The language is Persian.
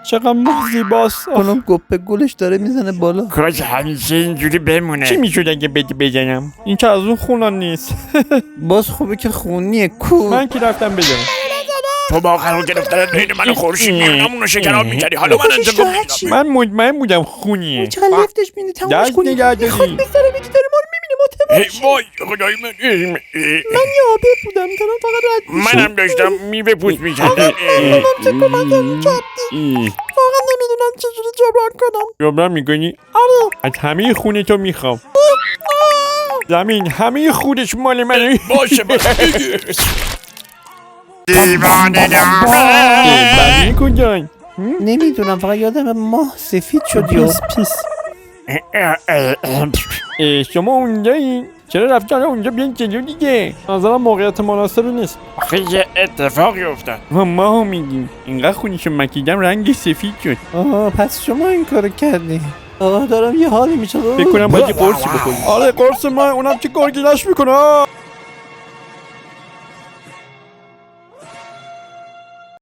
چقدر ماه زیباست. خانم گپه گلش داره میزنه بالا. کاش همیشه اینجوری بمونه. چی میشد اگه بدی بزنم؟ این که از اون خونان نیست. باز خوبه که خونیه کو. من که رفتم بزنم. تو با قرار گرفتن بین من و خورشید میونمون رو شکراب میکردی. حالا من انتقام میگیرم. من مطمئن بودم خونیه. چقدر لفتش میدی تمامش دست کنی. نگه داری. میخواد بذاره بگی داره ما رو میبینه متوجه. وای خدای من. من یه آبه بودم دارم فقط رد میشم. منم داشتم میوه پوست میشدم. چه کمکم کردی. واقعا نمیدونم چجوری جبران کنم. جبران میکنی؟ آره. از همه خونه تو میخوام. زمین همه خودش مال منه. باشه دیوانه دامه. بقیه کجای؟ نمیدونم فقط یادم ماه سفید شد یا پیس. شما اونجایی؟ چرا رفتی اونجا بیان جلو دیگه؟ نظرم موقعیت مناسبی نیست. آخه یه اتفاقی افتاد. ما میگیم اینقدر خونیشو مکیدم رنگ سفید شد. آها پس شما این کارو کردی. دارم یه حالی میشه. فکر کنم باید یه قرصی بخوریم. آره قرص ما اونم که گرگیلش میکنه.